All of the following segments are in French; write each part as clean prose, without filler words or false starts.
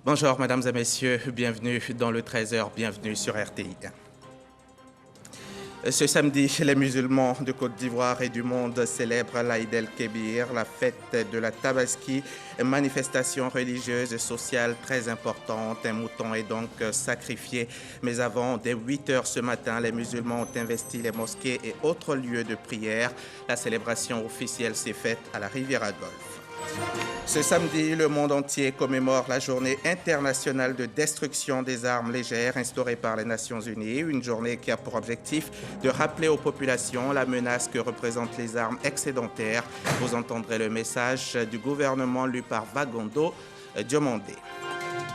Bonjour mesdames et messieurs, bienvenue dans le 13h, bienvenue sur RTI. Ce samedi, les musulmans de Côte d'Ivoire et du monde célèbrent l'Aïd el-Kébir, la fête de la Tabaski, une manifestation religieuse et sociale très importante. Un mouton est donc sacrifié. Mais avant, dès 8h ce matin, les musulmans ont investi les mosquées et autres lieux de prière. La célébration officielle s'est faite à la Riviera Golfe. Ce samedi, le monde entier commémore la journée internationale de destruction des armes légères instaurée par les Nations Unies, une journée qui a pour objectif de rappeler aux populations la menace que représentent les armes excédentaires. Vous entendrez le message du gouvernement lu par Vagondo Diomandé.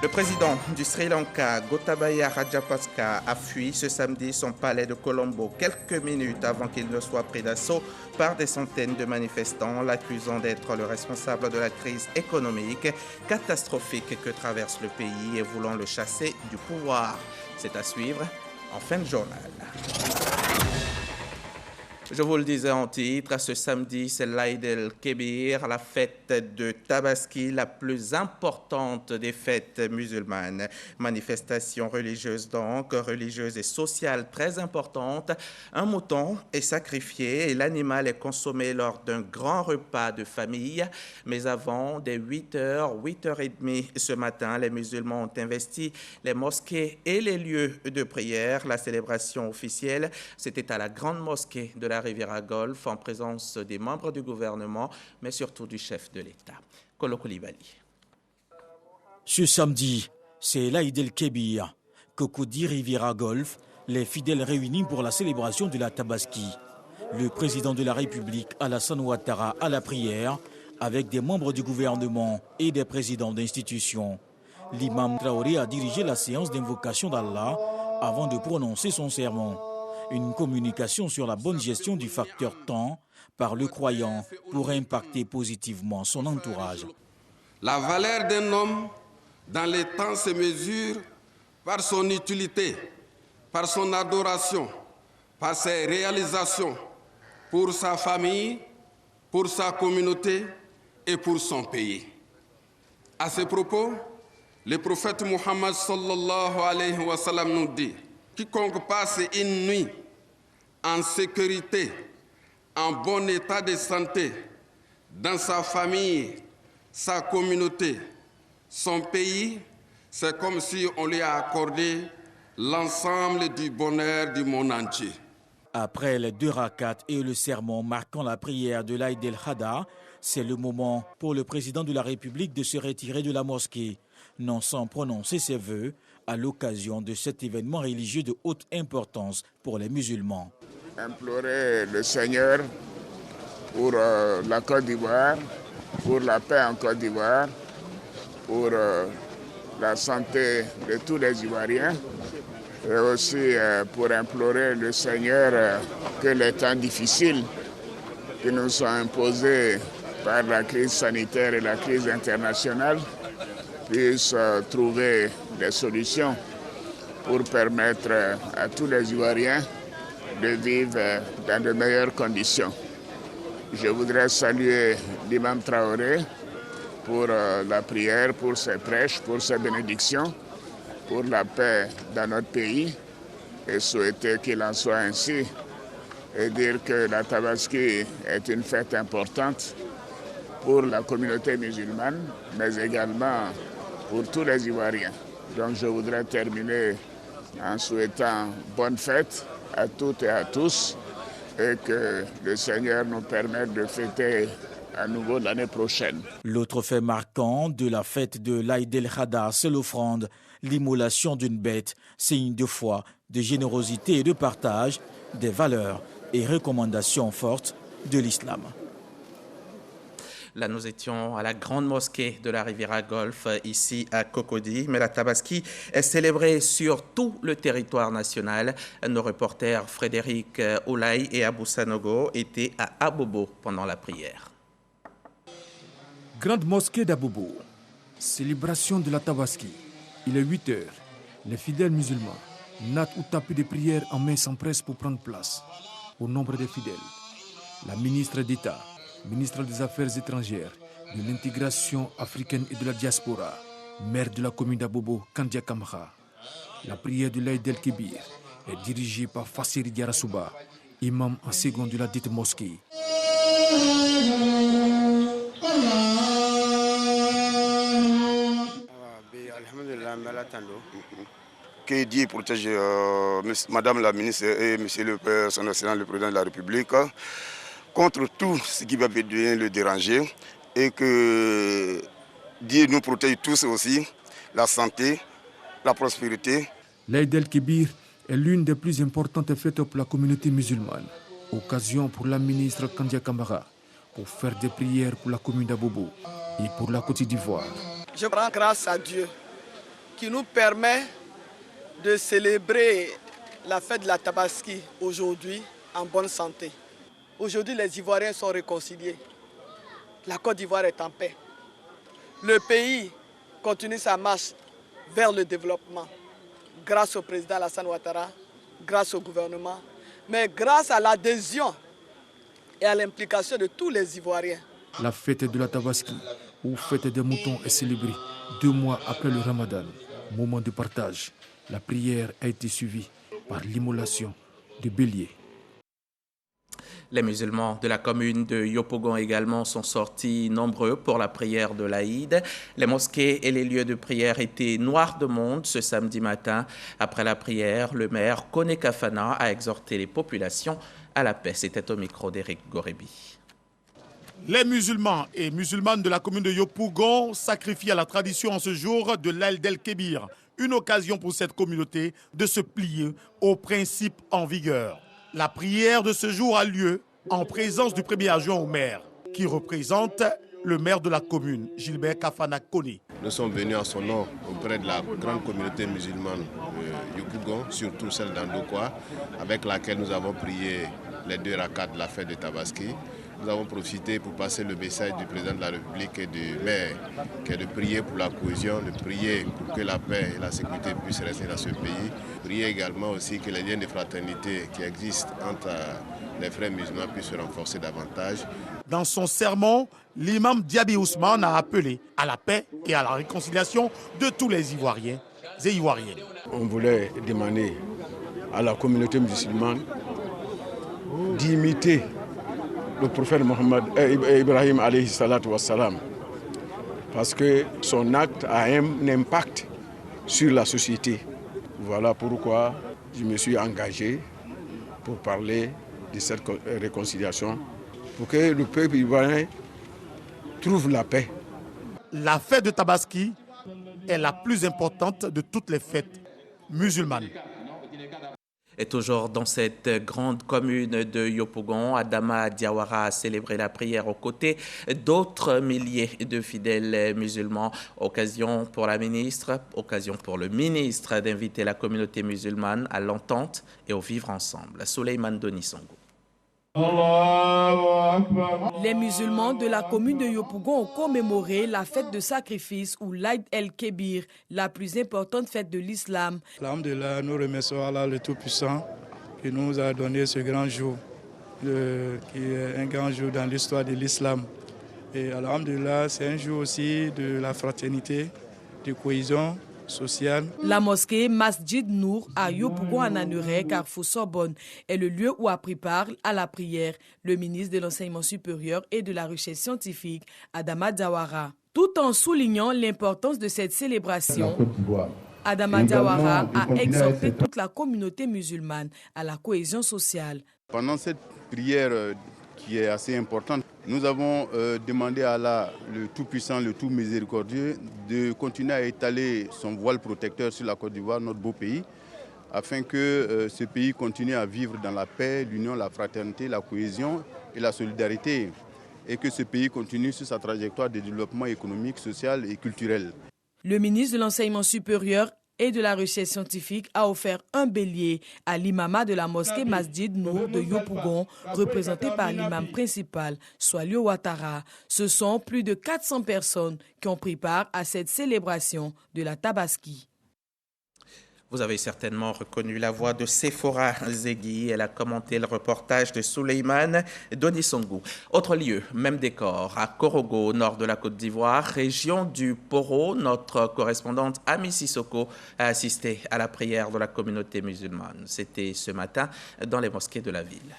Le président du Sri Lanka, Gotabaya Rajapaksa, a fui ce samedi son palais de Colombo quelques minutes avant qu'il ne soit pris d'assaut par des centaines de manifestants, l'accusant d'être le responsable de la crise économique catastrophique que traverse le pays et voulant le chasser du pouvoir. C'est à suivre en fin de journal. Je vous le disais en titre, ce samedi, c'est l'Aïd el-Kébir, la fête de Tabaski, la plus importante des fêtes musulmanes. Manifestation religieuse donc, religieuse et sociale très importante. Un mouton est sacrifié et l'animal est consommé lors d'un grand repas de famille. Mais avant, dès 8h, 8h30 ce matin, les musulmans ont investi les mosquées et les lieux de prière. La célébration officielle, c'était à la grande mosquée de la Riviera Golfe en présence des membres du gouvernement, mais surtout du chef de l'État. Kolo Koulibaly. Ce samedi, c'est l'Aïd el-Kébir. Cocody Riviera Golfe, les fidèles réunis pour la célébration de la Tabaski. Le président de la République, Alassane Ouattara, à la prière, avec des membres du gouvernement et des présidents d'institutions. L'imam Traoré a dirigé la séance d'invocation d'Allah avant de prononcer son sermon. Une communication sur la bonne gestion du facteur temps par le croyant pour impacter positivement son entourage. La valeur d'un homme dans les temps se mesure par son utilité, par son adoration, par ses réalisations pour sa famille, pour sa communauté et pour son pays. À ce propos, le prophète Muhammad sallallahu alayhi wa sallam nous dit: quiconque passe une nuit en sécurité, en bon état de santé, dans sa famille, sa communauté, son pays, c'est comme si on lui a accordé l'ensemble du bonheur du monde entier. Après les 2 rakats et le sermon marquant la prière de l'Aïd el-Adha, c'est le moment pour le président de la République de se retirer de la mosquée, non sans prononcer ses vœux à l'occasion de cet événement religieux de haute importance pour les musulmans. Implorer le Seigneur pour la Côte d'Ivoire, pour la paix en Côte d'Ivoire, pour la santé de tous les Ivoiriens et aussi pour implorer le Seigneur que les temps difficiles qui nous sont imposés par la crise sanitaire et la crise internationale puissent trouver des solutions pour permettre à tous les Ivoiriens de vivre dans de meilleures conditions. Je voudrais saluer l'imam Traoré pour la prière, pour ses prêches, pour ses bénédictions, pour la paix dans notre pays et souhaiter qu'il en soit ainsi et dire que la Tabaski est une fête importante pour la communauté musulmane, mais également pour tous les Ivoiriens. Donc je voudrais terminer en souhaitant bonne fête à toutes et à tous et que le Seigneur nous permette de fêter à nouveau l'année prochaine. L'autre fait marquant de la fête de l'Aïd el-Adha, c'est l'offrande, l'immolation d'une bête, signe de foi, de générosité et de partage, des valeurs et recommandations fortes de l'islam. Là, nous étions à la grande mosquée de la Riviera Golfe, ici à Cocody. Mais la Tabaski est célébrée sur tout le territoire national. Nos reporters Frédéric Oulaï et Abou Sanogo étaient à Abobo pendant la prière. Grande mosquée d'Abobo. Célébration de la Tabaski. Il est 8 heures. Les fidèles musulmans, nattes ou tapis de prière en main s'empressent pour prendre place. Au nombre des fidèles, la ministre d'État, ministre des Affaires étrangères, de l'intégration africaine et de la diaspora, maire de la commune d'Abobo, Kandia Kamara. La prière de l'Aïd el-Kébir est dirigée par Fassiri Diarasouba, imam en second de la dite mosquée. Que Dieu protège Madame la ministre et Monsieur le Père, son Excellence le Président de la République contre tout ce qui va venir le déranger et que Dieu nous protège tous aussi, la santé, la prospérité. L'Aïd el-Kébir est l'une des plus importantes fêtes pour la communauté musulmane. Occasion pour la ministre Kandia Kamara pour faire des prières pour la commune d'Abobo et pour la Côte d'Ivoire. Je rends grâce à Dieu qui nous permet de célébrer la fête de la Tabaski aujourd'hui en bonne santé. Aujourd'hui, les Ivoiriens sont réconciliés. La Côte d'Ivoire est en paix. Le pays continue sa marche vers le développement grâce au président Alassane Ouattara, grâce au gouvernement, mais grâce à l'adhésion et à l'implication de tous les Ivoiriens. La fête de la Tabaski, ou fête des moutons, est célébrée 2 mois après le Ramadan. Moment de partage. La prière a été suivie par l'immolation de béliers. Les musulmans de la commune de Yopougon également sont sortis nombreux pour la prière de l'Aïd. Les mosquées et les lieux de prière étaient noirs de monde ce samedi matin. Après la prière, le maire Kone Kafana a exhorté les populations à la paix. C'était au micro d'Éric Gorebi. Les musulmans et musulmanes de la commune de Yopougon sacrifient à la tradition en ce jour de l'Aïd el-Kébir. Une occasion pour cette communauté de se plier aux principes en vigueur. La prière de ce jour a lieu en présence du premier adjoint au maire, qui représente le maire de la commune, Gilbert Kafana Kone. Nous sommes venus en son nom auprès de la grande communauté musulmane de Yopougon, surtout celle d'Andokwa, avec laquelle nous avons prié les 2 rakats de la fête de Tabaski. Nous avons profité pour passer le message du président de la République et du maire, qui est de prier pour la cohésion, de prier pour que la paix et la sécurité puissent rester dans ce pays. Prier également aussi que les liens de fraternité qui existent entre les frères musulmans puissent se renforcer davantage. Dans son sermon, l'imam Diaby Ousmane a appelé à la paix et à la réconciliation de tous les Ivoiriens et Ivoiriennes. On voulait demander à la communauté musulmane d'imiter le prophète Ibrahim alayhi salatu wassalam, parce que son acte a un impact sur la société. Voilà pourquoi je me suis engagé pour parler de cette réconciliation, pour que le peuple ivoirien trouve la paix. La fête de Tabaski est la plus importante de toutes les fêtes musulmanes. Et toujours dans cette grande commune de Yopougon, Adama Diawara a célébré la prière aux côtés d'autres milliers de fidèles musulmans. Occasion pour la ministre, occasion pour le ministre d'inviter la communauté musulmane à l'entente et au vivre ensemble. Souleymane Donisongo. Les musulmans de la commune de Yopougon ont commémoré la fête de sacrifice ou l'Aïd el-Kébir, la plus importante fête de l'islam. Alhamdulillah, nous remercions Allah le Tout-Puissant qui nous a donné ce grand jour, qui est un grand jour dans l'histoire de l'islam. Et alhamdulillah, c'est un jour aussi de la fraternité, de cohésion sociale. La mosquée Masjid Nour à Yopougon en Anuré, Carrefour Sorbonne, est le lieu où a pris part à la prière le ministre de l'Enseignement supérieur et de la Recherche scientifique, Adama Diawara. Tout en soulignant l'importance de cette célébration, Adama Diawara a exhorté toute la communauté musulmane à la cohésion sociale. Pendant cette prière qui est assez importante, nous avons demandé à Allah, le Tout-Puissant, le Tout-Miséricordieux, de continuer à étaler son voile protecteur sur la Côte d'Ivoire, notre beau pays, afin que ce pays continue à vivre dans la paix, l'union, la fraternité, la cohésion et la solidarité, et que ce pays continue sur sa trajectoire de développement économique, social et culturel. Le ministre de l'Enseignement supérieur et de la recherche scientifique a offert un bélier à l'imama de la mosquée Masjid Nour de Yopougon, représenté par l'imam principal, Swalio Ouattara. Ce sont plus de 400 personnes qui ont pris part à cette célébration de la Tabaski. Vous avez certainement reconnu la voix de Sephora Zegui. Elle a commenté le reportage de Souleymane Donisongou. Autre lieu, même décor, à Korogo, nord de la Côte d'Ivoire, région du Poro. Notre correspondante Ami Sissoko a assisté à la prière de la communauté musulmane. C'était ce matin dans les mosquées de la ville.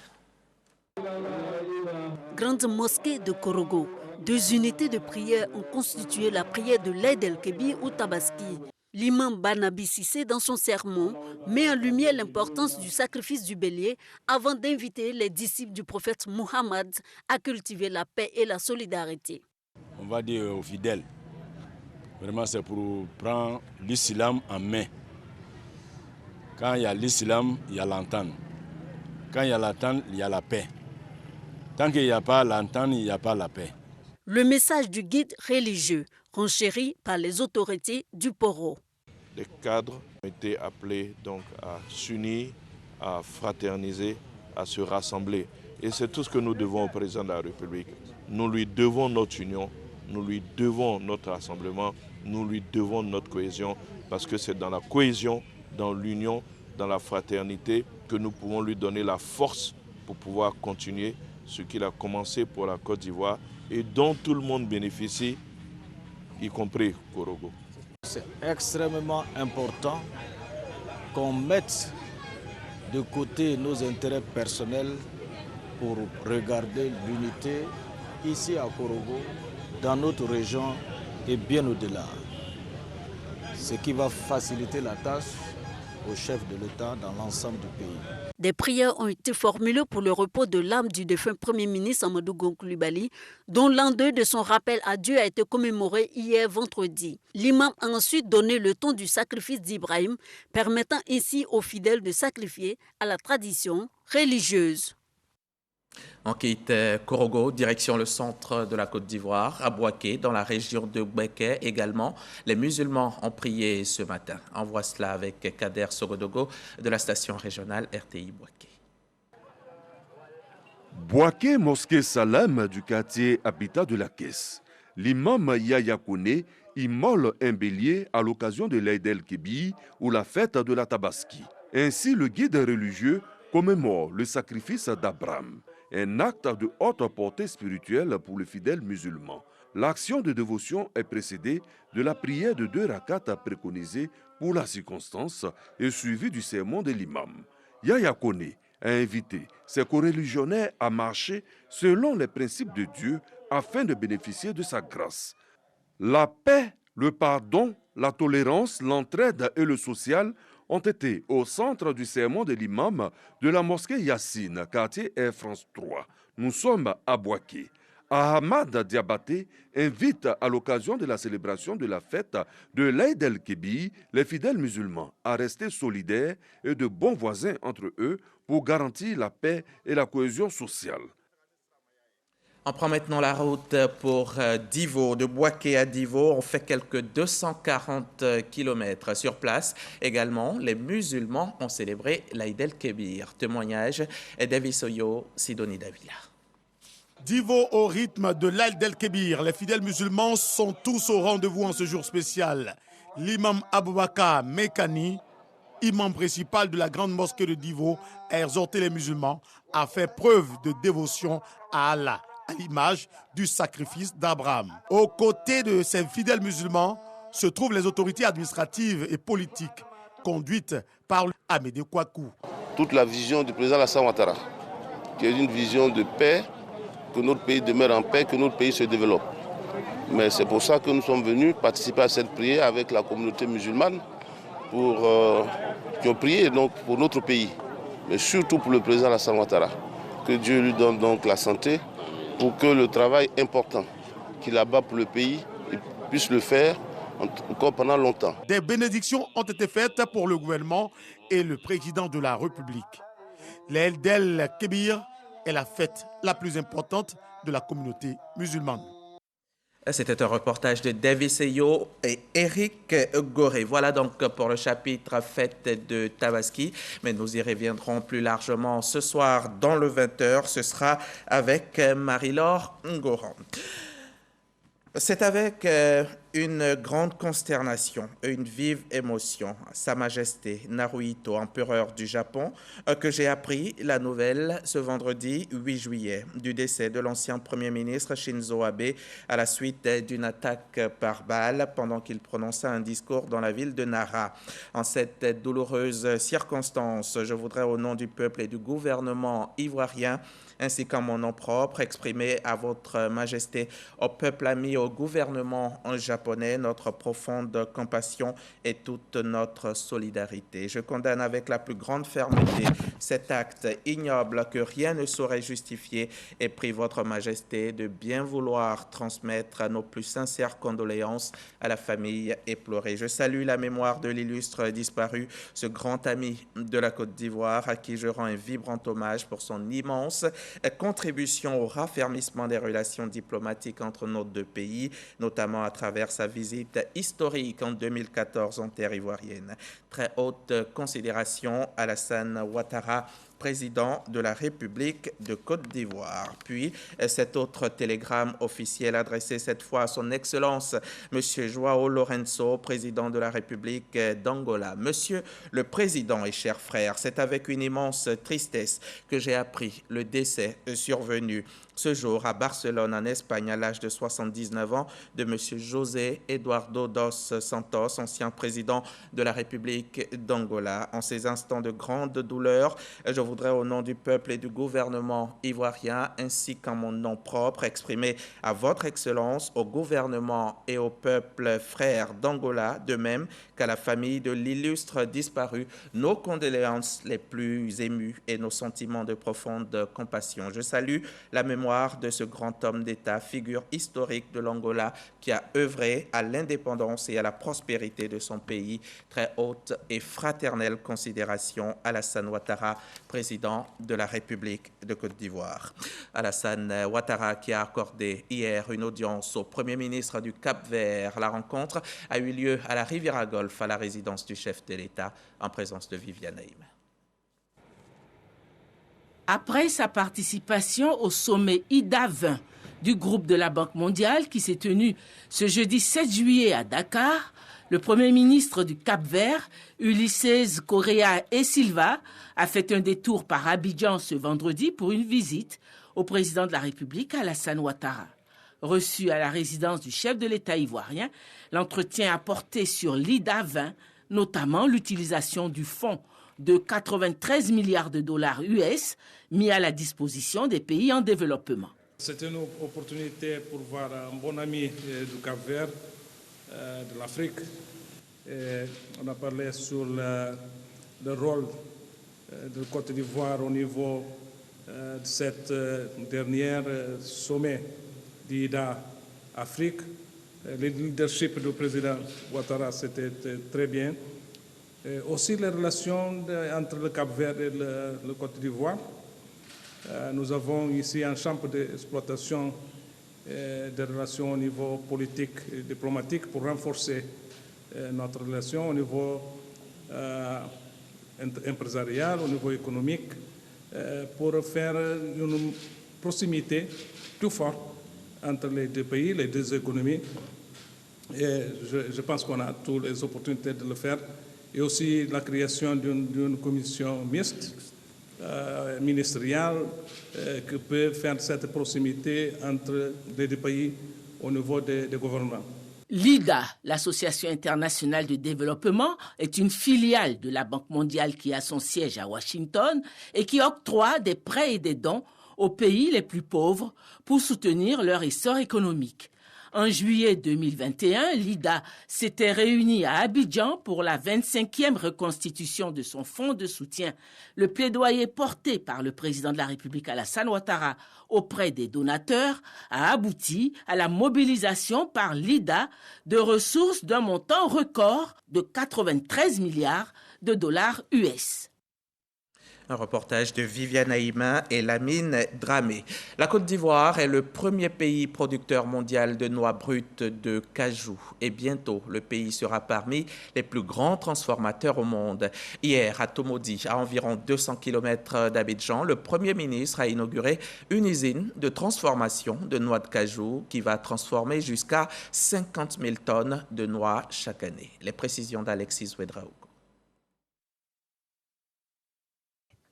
Grande mosquée de Korogo. 2 unités de prière ont constitué la prière de l'Aïd el-Kébir ou Tabaski. L'imam Barnaby Cissé, dans son sermon, met en lumière l'importance du sacrifice du bélier avant d'inviter les disciples du prophète Muhammad à cultiver la paix et la solidarité. On va dire aux fidèles, vraiment c'est pour prendre l'islam en main. Quand il y a l'islam, il y a l'entente. Quand il y a l'entente, il y a la paix. Tant qu'il n'y a pas l'entente, il n'y a pas la paix. Le message du guide religieux, renchéri par les autorités du Poro. Les cadres ont été appelés donc à s'unir, à fraterniser, à se rassembler. Et c'est tout ce que nous devons au président de la République. Nous lui devons notre union, nous lui devons notre rassemblement, nous lui devons notre cohésion, parce que c'est dans la cohésion, dans l'union, dans la fraternité que nous pouvons lui donner la force pour pouvoir continuer ce qu'il a commencé pour la Côte d'Ivoire et dont tout le monde bénéficie, y compris Korogo. C'est extrêmement important qu'on mette de côté nos intérêts personnels pour regarder l'unité ici à Korogo, dans notre région et bien au-delà. Ce qui va faciliter la tâche au chef de l'État dans l'ensemble du pays. Des prières ont été formulées pour le repos de l'âme du défunt Premier ministre Amadou Gon Coulibaly, dont l'an 2 de son rappel à Dieu a été commémoré hier vendredi. L'imam a ensuite donné le ton du sacrifice d'Ibrahim, permettant ainsi aux fidèles de sacrifier à la tradition religieuse. On quitte Korogo, direction le centre de la Côte d'Ivoire, à Bouaké, dans la région de Bouaké également. Les musulmans ont prié ce matin. On voit cela avec Kader Sogodogo de la station régionale RTI Bouaké. Bouaké, mosquée Salam du quartier Habitat de la Caisse. L'imam Yaya Kone immole un bélier à l'occasion de l'Aïd el-Kébir ou la fête de la Tabaski. Ainsi, le guide religieux commémore le sacrifice d'Abraham, un acte de haute portée spirituelle pour les fidèles musulmans. L'action de dévotion est précédée de la prière de 2 rakats préconisée pour la circonstance et suivie du sermon de l'imam. Yaya Kone a invité ses coreligionnaires à marcher selon les principes de Dieu afin de bénéficier de sa grâce. La paix, le pardon, la tolérance, l'entraide et le social ont été au centre du sermon de l'imam de la mosquée Yassine, quartier Air France 3. Nous sommes à Bouaké. Ahmad Diabaté invite à l'occasion de la célébration de la fête de l'Aïd el-Kébir les fidèles musulmans à rester solidaires et de bons voisins entre eux pour garantir la paix et la cohésion sociale. On prend maintenant la route pour Divo, de Bouaké à Divo. On fait quelques 240 km sur place. Également, les musulmans ont célébré l'Aïd el-Kébir. Témoignage Davis Oyo, Sidonie Davila. Divo au rythme de l'Aïd el-Kébir. Les fidèles musulmans sont tous au rendez-vous en ce jour spécial. L'imam Aboubakar Mekani, imam principal de la grande mosquée de Divo, a exhorté les musulmans à faire preuve de dévotion à Allah, à l'image du sacrifice d'Abraham. Aux côtés de ces fidèles musulmans se trouvent les autorités administratives et politiques conduites par Amédée Kouakou. Toute la vision du président Alassane Ouattara, qui est une vision de paix, que notre pays demeure en paix, que notre pays se développe. Mais c'est pour ça que nous sommes venus participer à cette prière avec la communauté musulmane qui ont prié donc pour notre pays, mais surtout pour le président Alassane Ouattara. Que Dieu lui donne donc la santé, pour que le travail important qu'il abat pour le pays puisse le faire encore pendant longtemps. Des bénédictions ont été faites pour le gouvernement et le président de la République. L'Aïd el-Kébir est la fête la plus importante de la communauté musulmane. C'était un reportage de Davis Eyo et Eric Goré. Voilà donc pour le chapitre fête de Tabaski. Mais nous y reviendrons plus largement ce soir dans le 20h. Ce sera avec Marie-Laure Ngoran. C'est avec une grande consternation et une vive émotion, Sa Majesté Naruhito, empereur du Japon, que j'ai appris la nouvelle ce vendredi 8 juillet du décès de l'ancien Premier ministre Shinzo Abe à la suite d'une attaque par balle pendant qu'il prononçait un discours dans la ville de Nara. En cette douloureuse circonstance, je voudrais au nom du peuple et du gouvernement ivoirien ainsi qu'en mon nom propre, exprimer à votre Majesté, au peuple ami, au gouvernement japonais, notre profonde compassion et toute notre solidarité. Je condamne avec la plus grande fermeté cet acte ignoble que rien ne saurait justifier et prie votre Majesté de bien vouloir transmettre nos plus sincères condoléances à la famille éplorée. Je salue la mémoire de l'illustre disparu, ce grand ami de la Côte d'Ivoire, à qui je rends un vibrant hommage pour son immense contribution au raffermissement des relations diplomatiques entre nos deux pays, notamment à travers sa visite historique en 2014 en terre ivoirienne. Très haute considération à Alassane Ouattara, président de la République de Côte d'Ivoire. Puis, cet autre télégramme officiel adressé cette fois à son Excellence, M. João Lourenço, président de la République d'Angola. Monsieur le Président et chers frères, c'est avec une immense tristesse que j'ai appris le décès survenu ce jour à Barcelone, en Espagne, à l'âge de 79 ans, de M. José Eduardo dos Santos, ancien président de la République d'Angola. En ces instants de grande douleur, je voudrais, au nom du peuple et du gouvernement ivoirien, ainsi qu'en mon nom propre, exprimer à votre Excellence, au gouvernement et au peuple frère d'Angola, de même qu'à la famille de l'illustre disparu, nos condoléances les plus émues et nos sentiments de profonde compassion. Je salue la mémoire de ce grand homme d'État, figure historique de l'Angola, qui a œuvré à l'indépendance et à la prospérité de son pays. Très haute et fraternelle considération, Alassane Ouattara, président de la République de Côte d'Ivoire. Alassane Ouattara qui a accordé hier une audience au Premier ministre du Cap-Vert. La rencontre a eu lieu à la Riviera Golf, à la résidence du chef de l'État, en présence de Viviane Naïm. Après sa participation au sommet IDA 20 du groupe de la Banque mondiale qui s'est tenu ce jeudi 7 juillet à Dakar, le Premier ministre du Cap-Vert, Ulysses Correa e Silva, a fait un détour par Abidjan ce vendredi pour une visite au président de la République, Alassane Ouattara. Reçu à la résidence du chef de l'État ivoirien, l'entretien a porté sur l'IDA 20, notamment l'utilisation du fonds de 93 milliards de dollars US mis à la disposition des pays en développement. C'était une opportunité pour voir un bon ami du Cap-Vert, de l'Afrique. On a parlé sur le rôle de Côte d'Ivoire au niveau de cette dernière sommet d'IDA Afrique. Le leadership du président Ouattara, c'était très bien. Aussi les relations entre le Cap-Vert et le Côte d'Ivoire. Nous avons ici un champ d'exploitation des relations au niveau politique et diplomatique pour renforcer notre relation au niveau empresarial, au niveau économique, pour faire une proximité plus forte entre les deux pays, les deux économies. Et je pense qu'on a toutes les opportunités de le faire. Et aussi la création d'une commission mixte, ministérielle, qui peut faire cette proximité entre les deux pays au niveau des gouvernements. L'IDA, l'Association internationale de développement, est une filiale de la Banque mondiale qui a son siège à Washington et qui octroie des prêts et des dons aux pays les plus pauvres pour soutenir leur essor économique. En juillet 2021, l'IDA s'était réunie à Abidjan pour la 25e reconstitution de son fonds de soutien. Le plaidoyer porté par le président de la République Alassane Ouattara auprès des donateurs a abouti à la mobilisation par l'IDA de ressources d'un montant record de 93 milliards de dollars US. Un reportage de Viviane Haïma et Lamine Dramé. La Côte d'Ivoire est le premier pays producteur mondial de noix brutes de cajou. Et bientôt, le pays sera parmi les plus grands transformateurs au monde. Hier, à Tomodi, à environ 200 km d'Abidjan, le Premier ministre a inauguré une usine de transformation de noix de cajou qui va transformer jusqu'à 50 000 tonnes de noix chaque année. Les précisions d'Alexis Ouedraogo.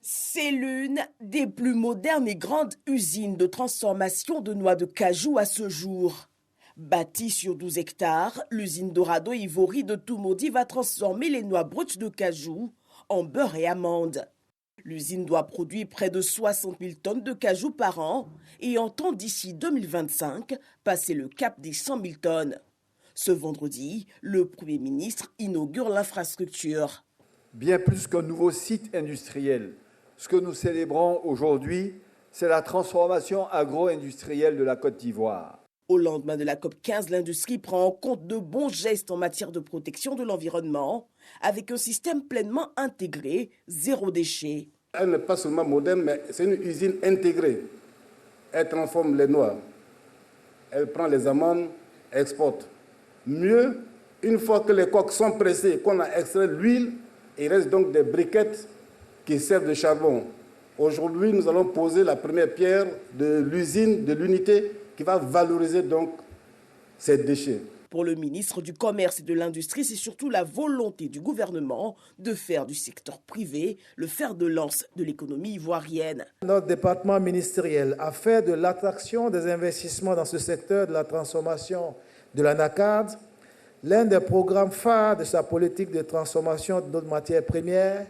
C'est l'une des plus modernes et grandes usines de transformation de noix de cajou à ce jour. Bâtie sur 12 hectares, l'usine Dorado Ivory de Tomodi va transformer les noix brutes de cajou en beurre et amandes. L'usine doit produire près de 60 000 tonnes de cajou par an et entend d'ici 2025 passer le cap des 100 000 tonnes. Ce vendredi, le Premier ministre inaugure l'infrastructure. Bien plus qu'un nouveau site industriel, ce que nous célébrons aujourd'hui, c'est la transformation agro-industrielle de la Côte d'Ivoire. Au lendemain de la COP15, l'industrie prend en compte de bons gestes en matière de protection de l'environnement, avec un système pleinement intégré, zéro déchet. Elle n'est pas seulement moderne, mais c'est une usine intégrée. Elle transforme les noix, elle prend les amandes, exporte. Mieux, une fois que les coques sont pressées, qu'on a extrait l'huile, il reste donc des briquettes qui servent de charbon. Aujourd'hui, nous allons poser la première pierre de l'usine, de l'unité qui va valoriser donc ces déchets. Pour le ministre du Commerce et de l'Industrie, c'est surtout la volonté du gouvernement de faire du secteur privé le fer de lance de l'économie ivoirienne. Notre département ministériel a fait de l'attraction des investissements dans ce secteur de la transformation de l'anacarde l'un des programmes phares de sa politique de transformation de notre matière première.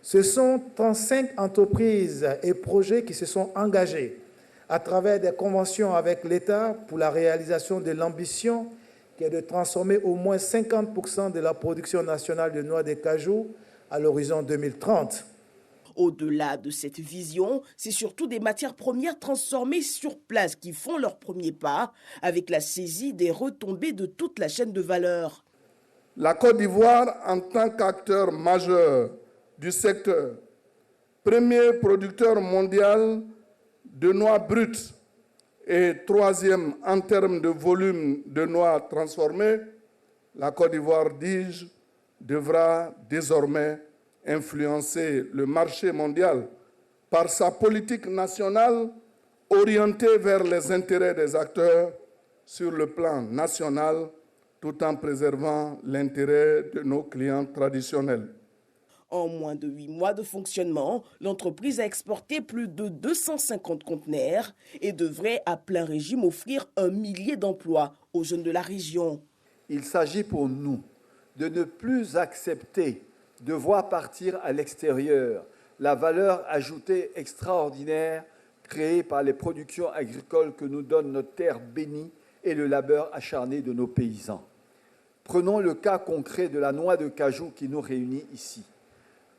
Ce sont 35 entreprises et projets qui se sont engagés à travers des conventions avec l'État pour la réalisation de l'ambition qui est de transformer au moins 50% de la production nationale de noix de cajou à l'horizon 2030. Au-delà de cette vision, c'est surtout des matières premières transformées sur place qui font leur premier pas avec la saisie des retombées de toute la chaîne de valeur. La Côte d'Ivoire, en tant qu'acteur majeur du secteur, premier producteur mondial de noix brutes et troisième en termes de volume de noix transformées, la Côte d'Ivoire, dis-je, devra désormais influencer le marché mondial par sa politique nationale orientée vers les intérêts des acteurs sur le plan national, tout en préservant l'intérêt de nos clients traditionnels. En moins de 8 mois de fonctionnement, l'entreprise a exporté plus de 250 conteneurs et devrait à plein régime offrir 1 millier d'emplois aux jeunes de la région. Il s'agit pour nous de ne plus accepter de voir partir à l'extérieur la valeur ajoutée extraordinaire créée par les productions agricoles que nous donne notre terre bénie et le labeur acharné de nos paysans. Prenons le cas concret de la noix de cajou qui nous réunit ici.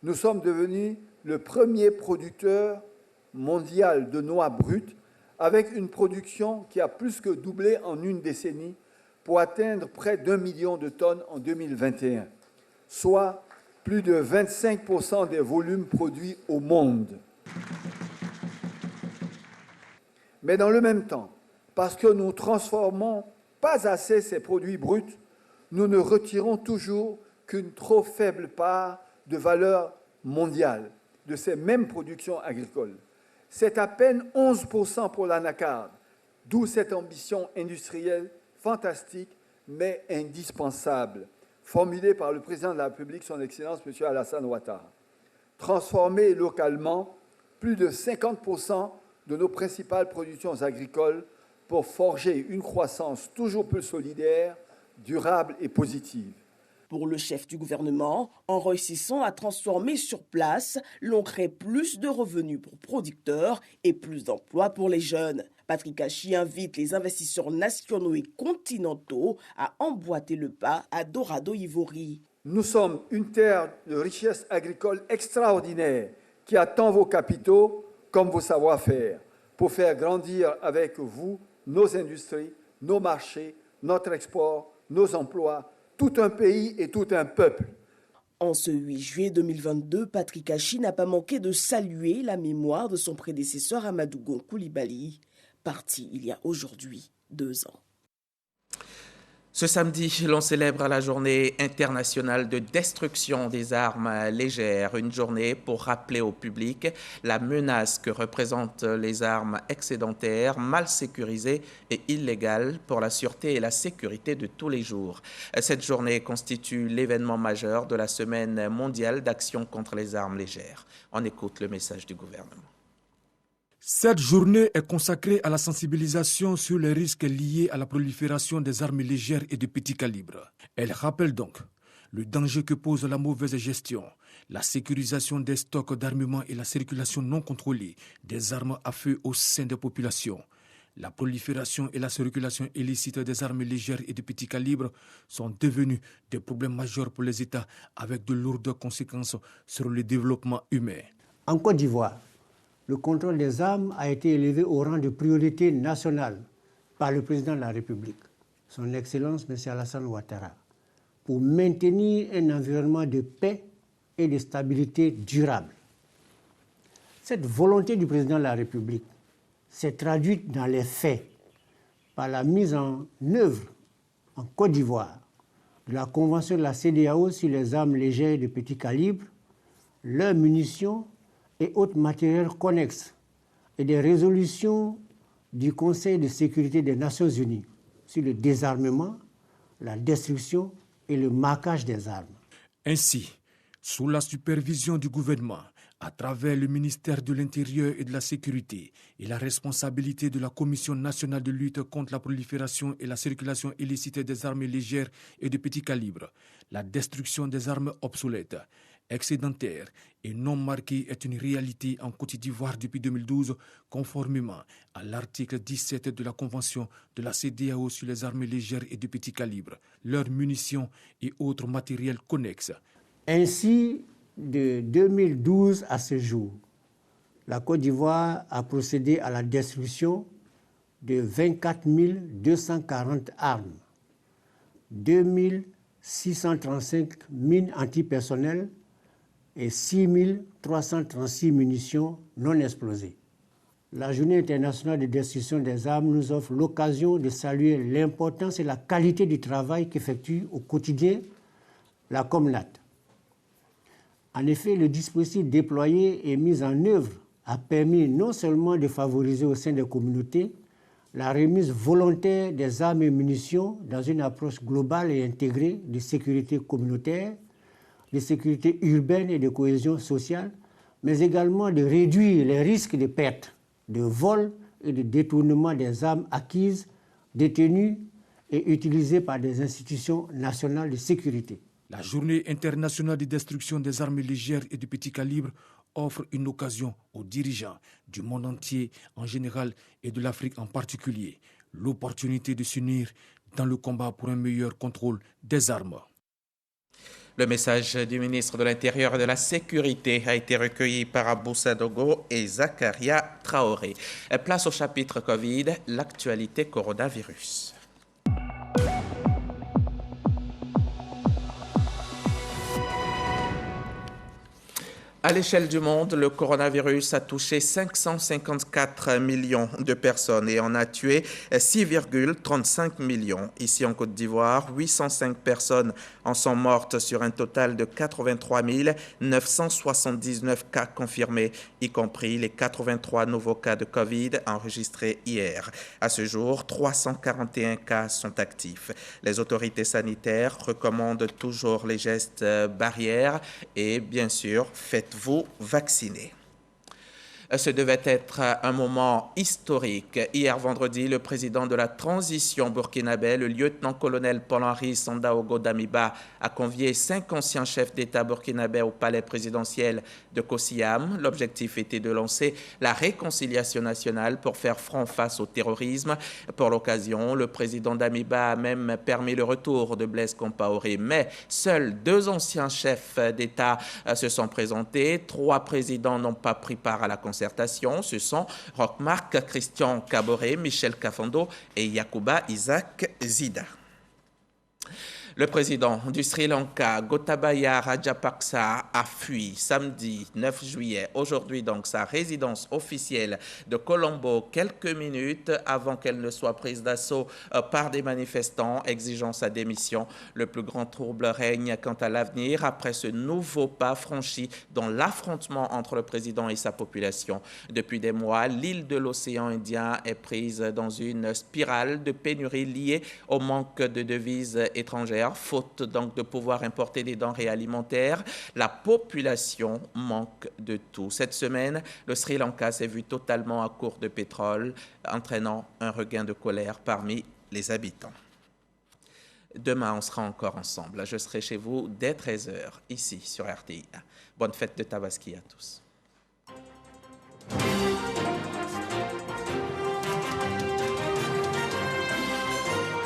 Nous sommes devenus le premier producteur mondial de noix brutes avec une production qui a plus que doublé en une décennie pour atteindre près d'1 million de tonnes en 2021, soit plus de 25% des volumes produits au monde. Mais dans le même temps, parce que nous ne transformons pas assez ces produits bruts, nous ne retirons toujours qu'une trop faible part de valeur mondiale de ces mêmes productions agricoles. C'est à peine 11% pour l'anacarde, d'où cette ambition industrielle fantastique mais indispensable, formulée par le président de la République, son Excellence M. Alassane Ouattara. Transformer localement plus de 50% de nos principales productions agricoles pour forger une croissance toujours plus solidaire, durable et positive. Pour le chef du gouvernement, en réussissant à transformer sur place, l'on crée plus de revenus pour producteurs et plus d'emplois pour les jeunes. Patrick Hachi invite les investisseurs nationaux et continentaux à emboîter le pas à Dorado Ivory. Nous sommes une terre de richesse agricole extraordinaire qui attend vos capitaux comme vos savoir-faire pour faire grandir avec vous nos industries, nos marchés, notre export, nos emplois, tout un pays et tout un peuple. En ce 8 juillet 2022, Patrick Hachi n'a pas manqué de saluer la mémoire de son prédécesseur Amadou Gon Coulibaly, parti il y a aujourd'hui 2 ans. Ce samedi, l'on célèbre la journée internationale de destruction des armes légères, une journée pour rappeler au public la menace que représentent les armes excédentaires, mal sécurisées et illégales pour la sûreté et la sécurité de tous les jours. Cette journée constitue l'événement majeur de la Semaine mondiale d'action contre les armes légères. On écoute le message du gouvernement. Cette journée est consacrée à la sensibilisation sur les risques liés à la prolifération des armes légères et de petit calibre. Elle rappelle donc le danger que pose la mauvaise gestion, la sécurisation des stocks d'armement et la circulation non contrôlée des armes à feu au sein des populations. La prolifération et la circulation illicite des armes légères et de petit calibre sont devenus des problèmes majeurs pour les États avec de lourdes conséquences sur le développement humain. En Côte d'Ivoire, le contrôle des armes a été élevé au rang de priorité nationale par le président de la République, son Excellence M. Alassane Ouattara, pour maintenir un environnement de paix et de stabilité durable. Cette volonté du président de la République s'est traduite dans les faits par la mise en œuvre en Côte d'Ivoire de la Convention de la CEDEAO sur les armes légères de petit calibre, leurs munitions et autres matériels connexes et des résolutions du Conseil de sécurité des Nations Unies sur le désarmement, la destruction et le marquage des armes. Ainsi, sous la supervision du gouvernement, à travers le ministère de l'Intérieur et de la Sécurité et la responsabilité de la Commission nationale de lutte contre la prolifération et la circulation illicite des armes légères et de petit calibre, la destruction des armes obsolètes, excédentaire et non marquée est une réalité en Côte d'Ivoire depuis 2012, conformément à l'article 17 de la Convention de la CEDEAO sur les armes légères et de petit calibre, leurs munitions et autres matériels connexes. Ainsi, de 2012 à ce jour, la Côte d'Ivoire a procédé à la destruction de 24 240 armes, 2635 mines antipersonnelles et 6 336 munitions non explosées. La Journée internationale de destruction des armes nous offre l'occasion de saluer l'importance et la qualité du travail qu'effectue au quotidien la Comnat. En effet, le dispositif déployé et mis en œuvre a permis non seulement de favoriser au sein des communautés la remise volontaire des armes et munitions dans une approche globale et intégrée de sécurité communautaire, de sécurité urbaine et de cohésion sociale, mais également de réduire les risques de perte, de vol et de détournement des armes acquises, détenues et utilisées par des institutions nationales de sécurité. La Journée internationale de destruction des armes légères et de petit calibre offre une occasion aux dirigeants du monde entier en général et de l'Afrique en particulier, l'opportunité de s'unir dans le combat pour un meilleur contrôle des armes. Le message du ministre de l'Intérieur et de la Sécurité a été recueilli par Abou Sadogo et Zakaria Traoré. Place au chapitre Covid, l'actualité coronavirus. À l'échelle du monde, le coronavirus a touché 554 millions de personnes et en a tué 6,35 millions. Ici en Côte d'Ivoire, 805 personnes en sont mortes sur un total de 83 979 cas confirmés, y compris les 83 nouveaux cas de Covid enregistrés hier. À ce jour, 341 cas sont actifs. Les autorités sanitaires recommandent toujours les gestes barrières et bien sûr, faites-vous vacciner. Ce devait être un moment historique. Hier vendredi, le président de la transition burkinabé, le lieutenant-colonel Paul-Henri Sandaogo Damiba, a convié 5 anciens chefs d'État burkinabés au palais présidentiel de Kosciam. L'objectif était de lancer la réconciliation nationale pour faire front face au terrorisme. Pour l'occasion, le président Damiba a même permis le retour de Blaise Compaoré. Mais seuls 2 anciens chefs d'État se sont présentés. 3 présidents n'ont pas pris part à la concertation. Ce sont Roch-Marc Christian Kaboré, Michel Kafando et Yacouba Isaac Zida. Le président du Sri Lanka, Gotabaya Rajapaksa, a fui samedi 9 juillet, aujourd'hui donc sa résidence officielle de Colombo, quelques minutes avant qu'elle ne soit prise d'assaut par des manifestants exigeant sa démission. Le plus grand trouble règne quant à l'avenir après ce nouveau pas franchi dans l'affrontement entre le président et sa population. Depuis des mois, l'île de l'océan Indien est prise dans une spirale de pénurie liée au manque de devises étrangères. Faute donc de pouvoir importer des denrées alimentaires, la population manque de tout. Cette semaine, le Sri Lanka s'est vu totalement à court de pétrole, entraînant un regain de colère parmi les habitants. Demain, on sera encore ensemble. Je serai chez vous dès 13h, ici sur RTI. Bonne fête de Tabaski à tous.